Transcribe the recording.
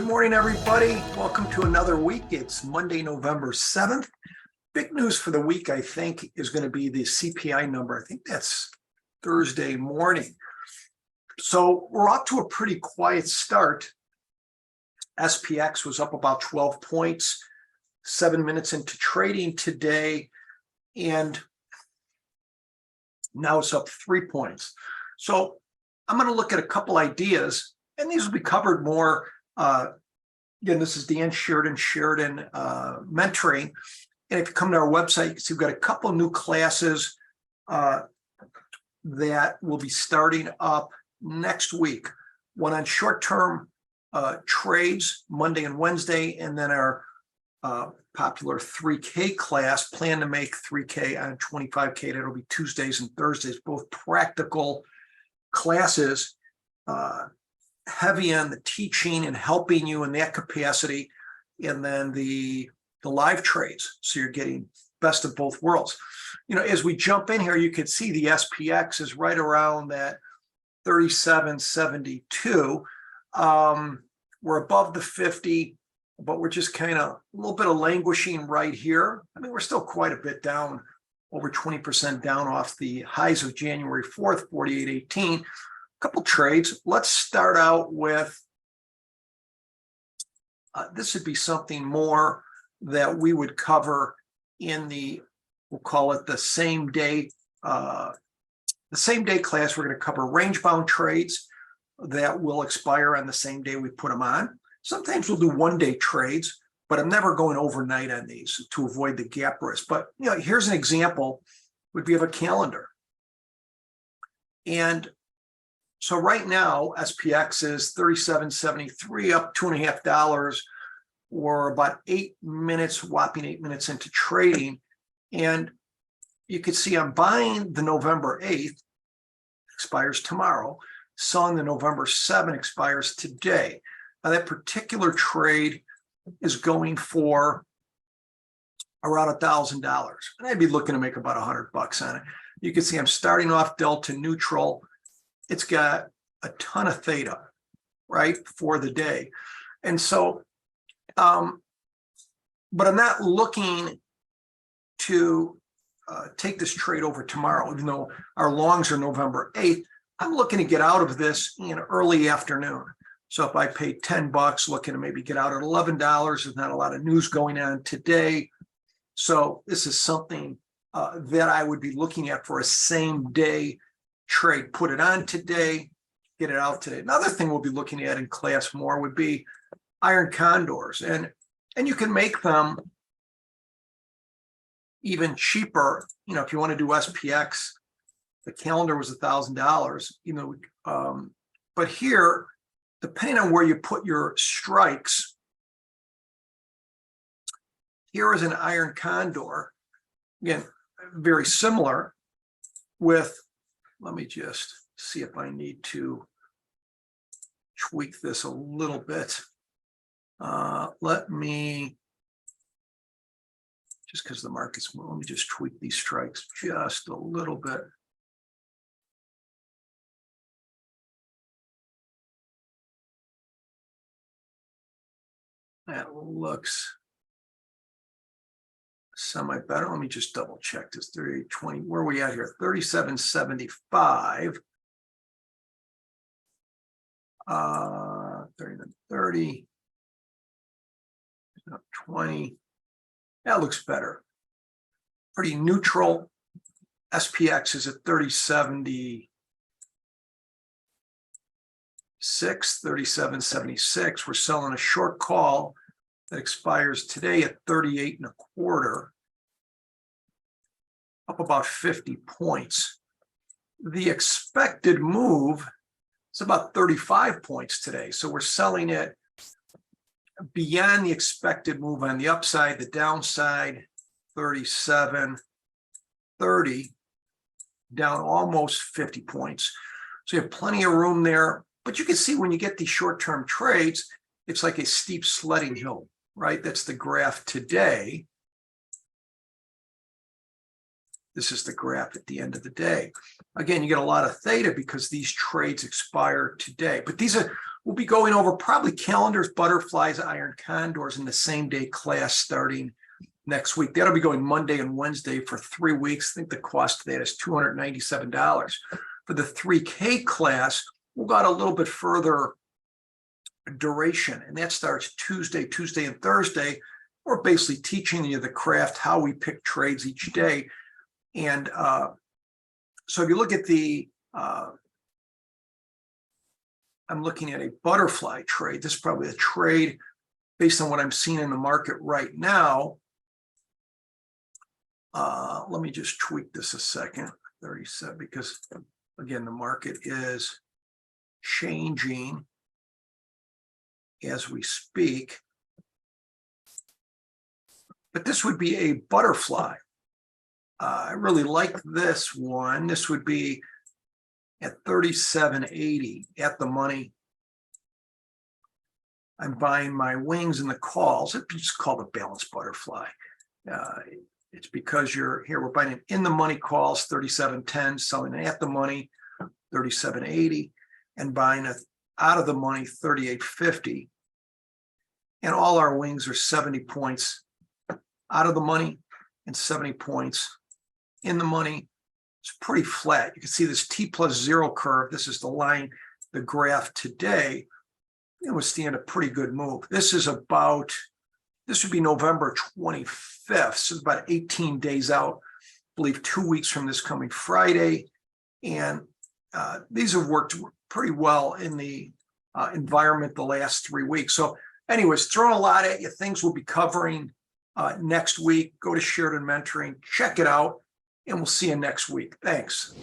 morning, everybody. Welcome to another week. It's Monday, November 7th. Big news for the week, I think, is going to be the CPI number. I think that's Thursday morning. So we're off to a pretty quiet start. SPX was up about 12 points, 7 minutes into trading today, and now it's up 3 points. So I'm going to look at a couple ideas, and these will be covered more. Again, this is Dan Sheridan, Sheridan Mentoring. And if you come to our website, you can see we've got a couple of new classes that will be starting up next week. One on short-term trades, Monday and Wednesday, and then our popular 3K class, plan to make 3K on 25K. That'll be Tuesdays and Thursdays, both practical classes, heavy on the teaching and helping you in that capacity, and then the live trades. So you're getting best of both worlds. You know, as we jump in here, you can see the SPX is right around that 37.72. We're above the 50, but we're just kind of a little bit of languishing right here. I mean, we're still quite a bit down, over 20% down off the highs of January 4th, 48.18. Couple trades. Let's start out with, this would be something more that we would cover in the, we'll call it the same day class. We're going to cover range bound trades that will expire on the same day we put them on. Sometimes we'll do 1 day trades, but I'm never going overnight on these to avoid the gap risk. But you know, here's an example would be of a calendar. And so right now, SPX is 37.73, up $2.50. We're about 8 minutes, whopping 8 minutes into trading. And you can see I'm buying the November 8th, expires tomorrow. Selling the November 7th, expires today. Now that particular trade is going for around $1,000. And I'd be looking to make about $100 on it. You can see I'm starting off delta neutral. It's got a ton of theta, right, for the day. And so, but I'm not looking to take this trade over tomorrow, even though our longs are November 8th. I'm looking to get out of this in early afternoon. So if I pay $10, looking to maybe get out at $11, there's not a lot of news going on today. So this is something that I would be looking at for a same day trade. Put it on today, get it out today. Another thing we'll be looking at in class more would be iron condors, and you can make them even cheaper. You know, if you want to do SPX, the calendar was $1,000. You know, but here, depending on where you put your strikes, here is an iron condor. Again, very similar with. Let me just see if I need to tweak this a little bit. Let me, just because the market's moving, let me just tweak these strikes just a little bit. That looks semi better. Let me just double check this. 38.20. Where are we at here? 37.75. 30. 20. That looks better. Pretty neutral. SPX is at 30.76. 37.76. We're selling a short call that expires today at 38.25, up about 50 points. The expected move is about 35 points today. So we're selling it beyond the expected move on the upside. The downside, 37.30, down almost 50 points. So you have plenty of room there. But you can see when you get these short-term trades, it's like a steep sledding hill, right? That's the graph today. This is the graph at the end of the day. Again, you get a lot of theta because these trades expire today. But these are We'll be going over probably calendars, butterflies, iron condors in the same day class starting next week. That'll be going Monday and Wednesday for 3 weeks. I think the cost of that is $297. For the 3K class, we'll go out a little bit further duration, and that starts Tuesday, and Thursday. We're basically teaching you the craft, how we pick trades each day. And so if you look at the, I'm looking at a butterfly trade. This is probably a trade based on what I'm seeing in the market right now. Let me just tweak this a second, 37, because again, the market is changing as we speak. But this would be a butterfly. I really like this one. This would be at 37.80 at the money. I'm buying my wings and the calls. It's just called a balanced butterfly. It's because you're here, we're buying in the money calls, 37.10, selling at the money, 37.80, and buying it out of the money, 38.50. And all our wings are 70 points out of the money and 70 points in the money. It's pretty flat. You can see this T+0 curve. This is the line, the graph today. It would stand a pretty good move. This is about, this would be November 25th. So it's about 18 days out, I believe 2 weeks from this coming Friday. And these have worked pretty well in the environment the last 3 weeks. So anyways, throwing a lot at you. Things we'll be covering next week. Go to Sheridan Mentoring, check it out, and we'll see you next week. Thanks.